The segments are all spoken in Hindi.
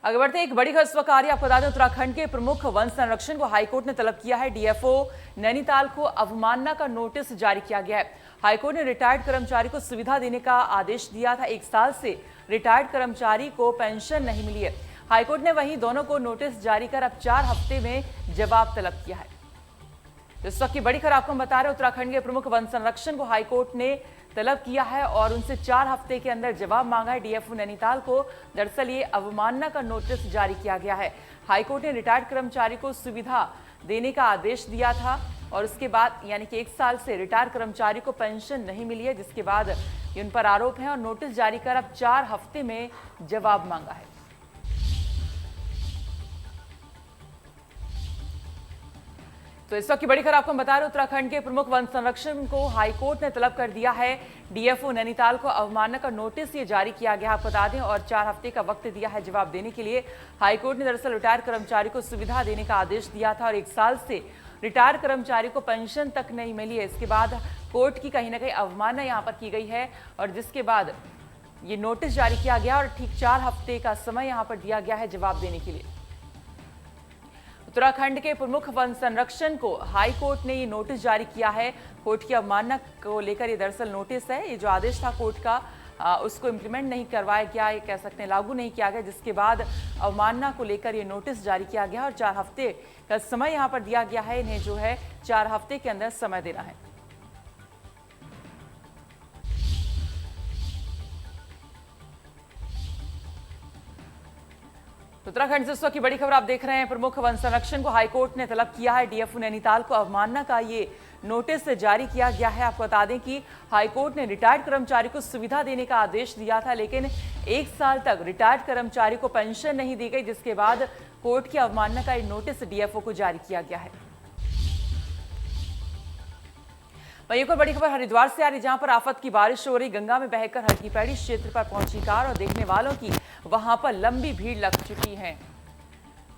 आगे बढ़ते हैं, एक बड़ी खबर इस वक्त आ रही है। आपको बता दें, उत्तराखंड के प्रमुख वन संरक्षण को हाईकोर्ट ने तलब किया है। डीएफओ नैनीताल को अवमानना का नोटिस जारी किया गया है। हाईकोर्ट ने रिटायर्ड कर्मचारी को सुविधा देने का आदेश दिया था। 1 साल से रिटायर्ड कर्मचारी को पेंशन नहीं मिली है। हाईकोर्ट ने वहीं दोनों को नोटिस जारी कर अब 4 हफ्ते में जवाब तलब किया है। इस वक्त की बड़ी खबर आपको हम बता रहे हैं, उत्तराखंड के प्रमुख वन संरक्षण को हाईकोर्ट ने तलब किया है और उनसे 4 हफ्ते के अंदर जवाब मांगा है। डीएफओ नैनीताल को दरअसल ये अवमानना का नोटिस जारी किया गया है। हाईकोर्ट ने रिटायर्ड कर्मचारी को सुविधा देने का आदेश दिया था और उसके बाद यानी कि 1 साल से रिटायर्ड कर्मचारी को पेंशन नहीं मिली है, जिसके बाद उन पर आरोप है और नोटिस जारी कर अब 4 हफ्ते में जवाब मांगा है। तो इस वक्त की बड़ी खबर आपको हम बता रहे हैं, उत्तराखंड के प्रमुख वन संरक्षण को हाईकोर्ट ने तलब कर दिया है। डीएफओ नैनीताल को अवमानना का नोटिस ये जारी किया गया, आप बता दें, और 4 हफ्ते का वक्त दिया है जवाब देने के लिए। हाईकोर्ट ने दरअसल रिटायर कर्मचारी को सुविधा देने का आदेश दिया था और 1 साल से रिटायर कर्मचारी को पेंशन तक नहीं मिली है। इसके बाद कोर्ट की कहीं ना कहीं अवमानना यहाँ पर की गई है और जिसके बाद ये नोटिस जारी किया गया और ठीक 4 हफ्ते का समय यहाँ पर दिया गया है जवाब देने के लिए। उत्तराखंड के प्रमुख वन संरक्षण को हाई कोर्ट ने ये नोटिस जारी किया है। कोर्ट की अवमानना को लेकर ये दरअसल नोटिस है। ये जो आदेश था कोर्ट का उसको इम्प्लीमेंट नहीं करवाया गया, ये कह सकते हैं लागू नहीं किया गया, जिसके बाद अवमानना को लेकर ये नोटिस जारी किया गया और 4 हफ्ते का समय यहाँ पर दिया गया है। इन्हें जो है 4 हफ्ते के अंदर समय देना है। उत्तराखंड से इस वक्त की बड़ी खबर आप देख रहे हैं, प्रमुख वन संरक्षण को हाईकोर्ट ने तलब किया है। डीएफओ नैनीताल को अवमानना का ये नोटिस जारी किया गया है। आपको बता दें कि हाईकोर्ट ने रिटायर्ड कर्मचारी को सुविधा देने का आदेश दिया था, लेकिन 1 साल तक रिटायर्ड कर्मचारी को पेंशन नहीं दी गई, जिसके बाद कोर्ट की अवमानना का नोटिस डीएफओ को जारी किया गया है। वहीं एक और बड़ी खबर हरिद्वार से आ रही, जहां पर आफत की बारिश हो रही। गंगा में बहकर हरकी पैड़ी क्षेत्र पर पहुंची कार और देखने वालों की वहां पर लंबी भीड़ लग चुकी है।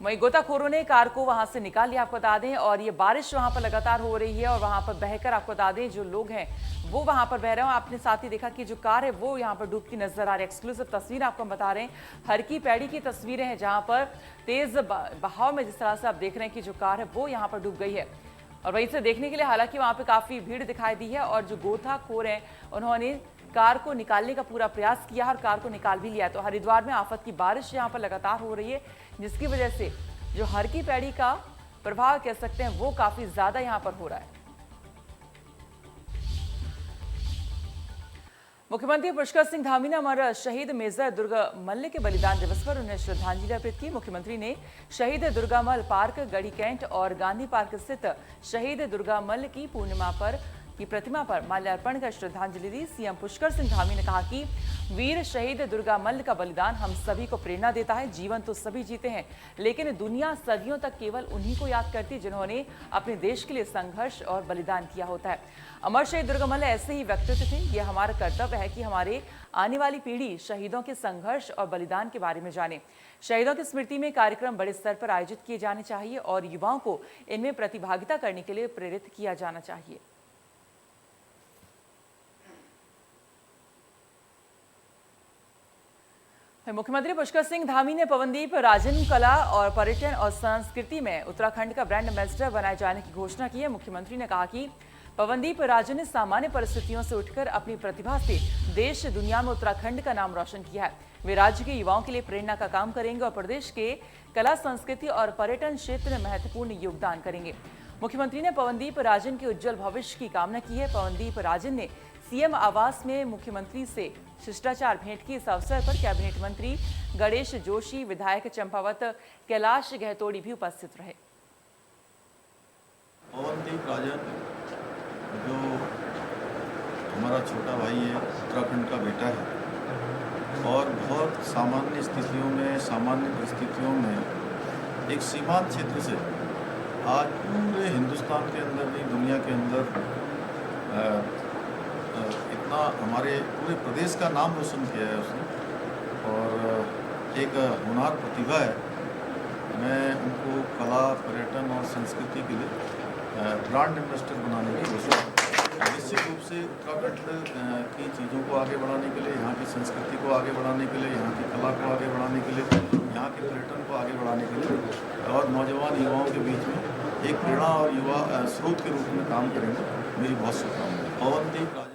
वहीं गोताखोरों ने कार को वहां से निकाल लिया, आपको बता दें, और ये बारिश वहां पर लगातार हो रही है और वहां पर बहकर आपको बता दें जो लोग हैं वो वहां पर बह रहे हैं। आपने साथ ही देखा कि जो कार है वो यहाँ पर डूबती नजर आ रही है। एक्सक्लूसिव तस्वीर आपको हम बता रहे हैं, हरकी पैड़ी की तस्वीरें हैं, जहां पर तेज बहाव में जिस तरह से आप देख रहे हैं कि जो कार है वो यहाँ पर डूब गई है। और वहीं से देखने के लिए हालांकि वहां पे काफी भीड़ दिखाई दी है और जो गोताखोर हैं उन्होंने कार को निकालने का पूरा प्रयास किया और कार को निकाल भी लिया। तो हरिद्वार में आफत की बारिश यहां पर लगातार हो रही है, जिसकी वजह से जो हरकी पैड़ी का प्रभाव कह सकते हैं वो काफी ज्यादा यहां पर हो रहा है। मुख्यमंत्री पुष्कर सिंह धामी ने अमर शहीद मेजर दुर्गा मल्ल के बलिदान दिवस पर उन्हें श्रद्धांजलि अर्पित की। मुख्यमंत्री ने शहीद दुर्गा मल्ल पार्क, गढ़ी कैंट और गांधी पार्क स्थित शहीद दुर्गा मल्ल की पूर्णिमा पर की प्रतिमा पर माल्यार्पण कर श्रद्धांजलि दी। सीएम पुष्कर सिंह धामी ने कहा कि वीर शहीद दुर्गा मल्ल का बलिदान हम सभी को प्रेरणा देता है। जीवन तो सभी जीते हैं, लेकिन दुनिया सदियों तक केवल उन्हीं को याद करती है जिन्होंने अपने देश के लिए संघर्ष और बलिदान किया होता है। अमर शहीद दुर्गा मल्ल ऐसे ही व्यक्तित्व थे। यह हमारा कर्तव्य है कि हमारे आने वाली पीढ़ी शहीदों के संघर्ष और बलिदान के बारे में जाने। शहीदों की स्मृति में कार्यक्रम बड़े स्तर पर आयोजित किए जाने चाहिए और युवाओं को इनमें प्रतिभागिता करने के लिए प्रेरित किया जाना चाहिए। मुख्यमंत्री पुष्कर सिंह धामी ने पवनदीप राजन कला और पर्यटन और संस्कृति में उत्तराखंड का ब्रांड एम्बेसडर बनाए जाने की घोषणा की है। मुख्यमंत्री ने कहा कि पवनदीप राजन ने सामान्य परिस्थितियों से उठकर अपनी प्रतिभा से देश दुनिया में उत्तराखंड का नाम रोशन किया है। वे राज्य के युवाओं के लिए प्रेरणा का काम करेंगे और प्रदेश के कला, संस्कृति और पर्यटन क्षेत्र में महत्वपूर्ण योगदान करेंगे। मुख्यमंत्री ने पवनदीप राजन के उज्जवल भविष्य की कामना की है। पवनदीप राजन ने सीएम आवास में मुख्यमंत्री से शिष्टाचार भेंट की। इस अवसर पर कैबिनेट मंत्री गणेश जोशी, विधायक चंपावत कैलाश गहतोड़ी भी उपस्थित रहे। पवनदीप राजन जो हमारा छोटा भाई है, उत्तराखंड का बेटा है और बहुत सामान्य स्थितियों में, सामान्य परिस्थितियों में एक सीमांत क्षेत्र से आज पूरे हिंदुस्तान के अंदर भी, दुनिया के अंदर इतना हमारे पूरे प्रदेश का नाम रोशन किया है उसने और एक होनहार प्रतिभा है। मैं उनको कला, पर्यटन और संस्कृति के लिए ब्रांड एम्बेसडर बनाने की घोषणा निश्चित रूप से उत्तराखंड की चीज़ों को आगे बढ़ाने के लिए, यहाँ की संस्कृति को आगे बढ़ाने के लिए, यहाँ की कला को आगे बढ़ाने के लिए, यहाँ यहाँ के पर्यटन को आगे बढ़ाने के लिए और नौजवान युवाओं के बीच में एक प्रेरणा और युवा स्रोत के रूप में काम करेंगे। मेरी बहुत शुभकामनाएं। पवनदीप राजा।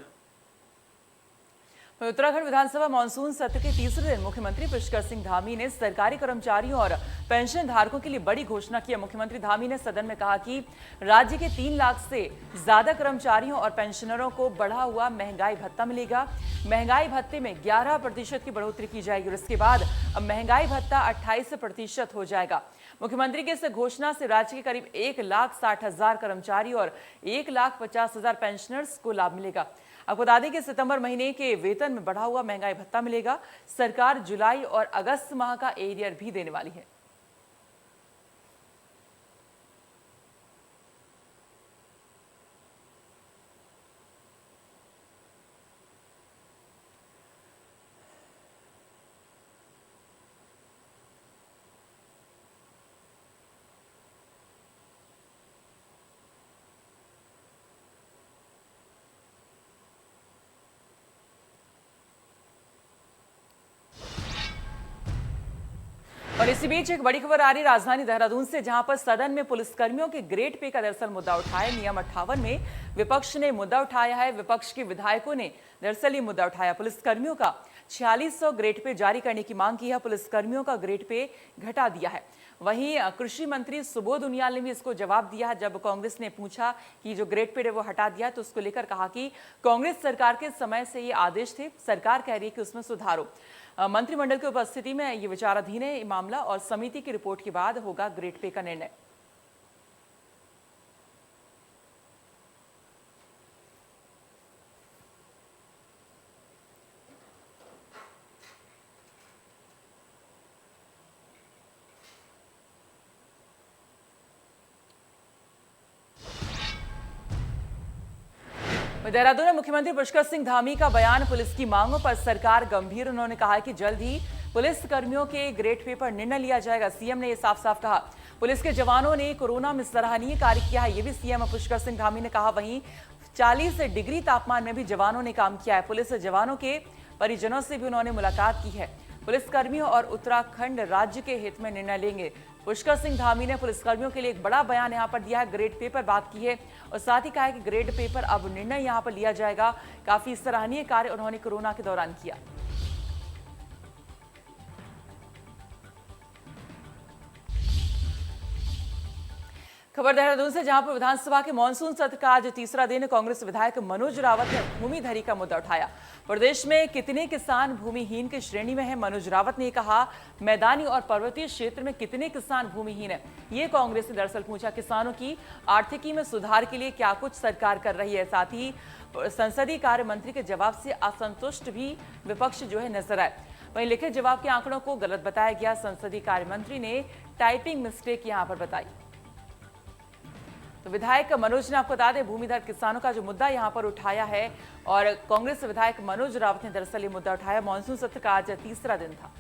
उत्तराखंड विधानसभा मानसून सत्र के तीसरे दिन मुख्यमंत्री पुष्कर सिंह धामी ने सरकारी कर्मचारियों और पेंशन धारकों के लिए बड़ी घोषणा की। मुख्यमंत्री धामी ने सदन में कहा कि राज्य के 3 लाख से ज्यादा कर्मचारियों और पेंशनरों को बढ़ा हुआ महंगाई भत्ता मिलेगा। महंगाई भत्ते में 11% की बढ़ोतरी की जाएगी और इसके बाद अब महंगाई भत्ता 28% हो जाएगा। मुख्यमंत्री की इस घोषणा से राज्य के करीब 1,60,000 कर्मचारी और 1,50,000 पेंशनर्स को लाभ मिलेगा। आपको बता दें कि सितंबर महीने के वेतन में बढ़ा हुआ महंगाई भत्ता मिलेगा। सरकार जुलाई और अगस्त माह का एरियर भी देने वाली है। और इसी बीच एक बड़ी खबर आ रही राजधानी देहरादून से, जहां पर सदन में पुलिसकर्मियों के ग्रेड पे का दरअसल मुद्दा उठाया। नियम 58 में विपक्ष ने मुद्दा उठाया है। विपक्ष के विधायकों ने दरअसल ये मुद्दा उठाया। पुलिसकर्मियों का 4600 ग्रेड पे जारी करने की मांग की है। पुलिसकर्मियों का ग्रेड पे घटा दिया है। वहीं कृषि मंत्री सुबोध उनियाल ने भी इसको जवाब दिया है। जब कांग्रेस ने पूछा कि जो ग्रेड पे है वो हटा दिया, तो उसको लेकर कहा कि कांग्रेस सरकार के समय से ये आदेश थे, सरकार कह रही है कि उसमें सुधारो। मंत्रिमंडल की उपस्थिति में ये विचाराधीन है मामला और समिति की रिपोर्ट के बाद होगा ग्रेड पे का निर्णय। देहरादून में मुख्यमंत्री पुष्कर सिंह धामी का बयान, पुलिस की मांगों पर सरकार गंभीर। उन्होंने कहा कि जल्द ही पुलिस कर्मियों के ग्रेड पे पर निर्णय लिया जाएगा। सीएम ने यह साफ साफ कहा। पुलिस के जवानों ने कोरोना में सराहनीय कार्य किया है, ये भी सीएम पुष्कर सिंह धामी ने कहा। वहीं 40 डिग्री तापमान में भी जवानों ने काम किया है। पुलिस जवानों के परिजनों से भी उन्होंने मुलाकात की है। पुलिसकर्मियों और उत्तराखंड राज्य के हित में निर्णय लेंगे। पुष्कर सिंह धामी ने पुलिसकर्मियों के लिए एक बड़ा बयान यहां पर दिया है। ग्रेड पे पर बात की है और साथ ही कहा है कि ग्रेड पे पर अब निर्णय यहां पर लिया जाएगा। काफी सराहनीय कार्य उन्होंने कोरोना के दौरान किया। खबर देहरादून से, जहां पर विधानसभा के मानसून सत्र का आज तीसरा दिन कांग्रेस विधायक मनोज रावत ने भूमिधरी का मुद्दा उठाया। प्रदेश में कितने किसान भूमिहीन की श्रेणी में है? मनोज रावत ने कहा, मैदानी और पर्वतीय क्षेत्र में कितने किसान भूमिहीन है, ये कांग्रेस ने दरअसल पूछा। किसानों की आर्थिकी में सुधार के लिए क्या कुछ सरकार कर रही है? साथ ही संसदीय कार्य मंत्री के जवाब से असंतुष्ट भी विपक्ष जो है नजर आए। वहीं लिखित जवाब के आंकड़ों को गलत बताया गया। संसदीय कार्य मंत्री ने टाइपिंग मिस्टेक यहां पर बताई। तो विधायक मनोज ने, आपको बता दें, भूमिधर किसानों का जो मुद्दा यहां पर उठाया है और कांग्रेस विधायक मनोज रावत ने दरअसल ये मुद्दा उठाया। मानसून सत्र का आज तीसरा दिन था।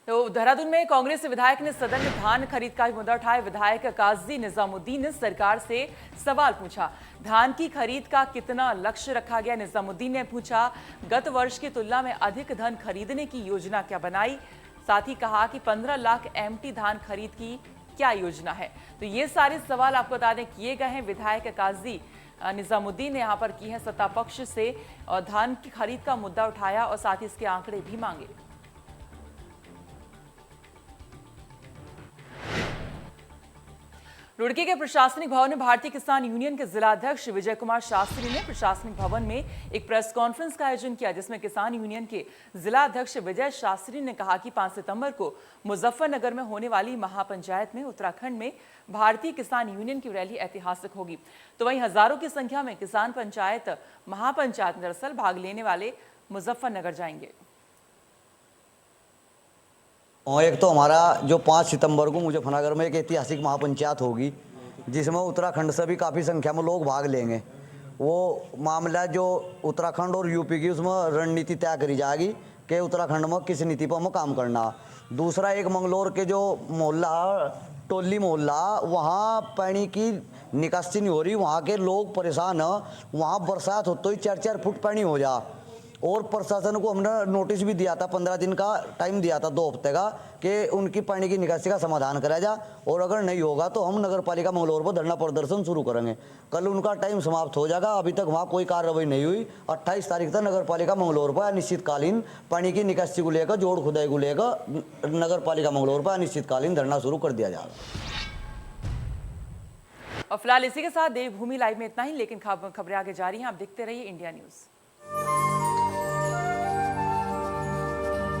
तो देहरादून में कांग्रेस विधायक ने सदन में धान खरीद का मुद्दा उठाया। विधायक काजी निजामुद्दीन ने सरकार से सवाल पूछा, धान की खरीद का कितना लक्ष्य रखा गया? निजामुद्दीन ने पूछा, गत वर्ष की तुलना में अधिक धान खरीदने की योजना क्या बनाई? साथ ही कहा कि 15 लाख एमटी धान खरीद की क्या योजना है? तो ये सारे सवाल आपको बता दें किए गए हैं। विधायक काजी निजामुद्दीन ने यहाँ पर की है सत्ता पक्ष से और धान की खरीद का मुद्दा उठाया और साथ ही इसके आंकड़े भी मांगे। रुड़की के प्रशासनिक भवन में भारतीय किसान यूनियन के जिलाध्यक्ष विजय कुमार शास्त्री ने प्रशासनिक भवन में एक प्रेस कॉन्फ्रेंस का आयोजन किया, जिसमें किसान यूनियन के जिलाध्यक्ष विजय शास्त्री ने कहा कि 5 सितंबर को मुजफ्फरनगर में होने वाली महापंचायत में उत्तराखंड में भारतीय किसान यूनियन की रैली ऐतिहासिक होगी। तो वहीं हजारों की संख्या में किसान पंचायत महापंचायत में दरअसल भाग लेने वाले मुजफ्फरनगर जाएंगे। और एक तो हमारा जो 5 सितंबर को मुजफ्फरनगर में एक ऐतिहासिक महापंचायत होगी, जिसमें उत्तराखंड से भी काफ़ी संख्या में लोग भाग लेंगे। वो मामला जो उत्तराखंड और यूपी की, उसमें रणनीति तय करी जाएगी कि उत्तराखंड में किस नीति पर हमें काम करना। दूसरा, एक मंगलोर के जो मोहल्ला टोली मोहल्ला, वहाँ पानी की निकासी नहीं हो रही, वहाँ के लोग परेशान हैं। वहाँ बरसात होते ही 4-4 फुट पानी हो जा। और प्रशासन को हमने नोटिस भी दिया था, 15 दिन का टाइम दिया था, 2 हफ्ते का, कि उनकी पानी की निकासी का समाधान करा जा, और अगर नहीं होगा तो हम नगर पालिका मंगलौर पर धरना प्रदर्शन शुरू करेंगे। कल उनका टाइम समाप्त हो जाएगा, अभी तक वहाँ कोई कार्रवाई नहीं हुई। 28 तारीख तक नगर पालिका मंगलौर पर अनिश्चितकालीन पानी की निकासी को लेकर, जोड़ खुदाई को लेकर नगर पालिका मंगलौर पर अनिश्चितकालीन धरना शुरू कर दिया जाएगा। और फिलहाल इसी के साथ देवभूमि लाइव में इतना ही, लेकिन खबरें आगे जारी हैं। आप देखते रहिए इंडिया न्यूज।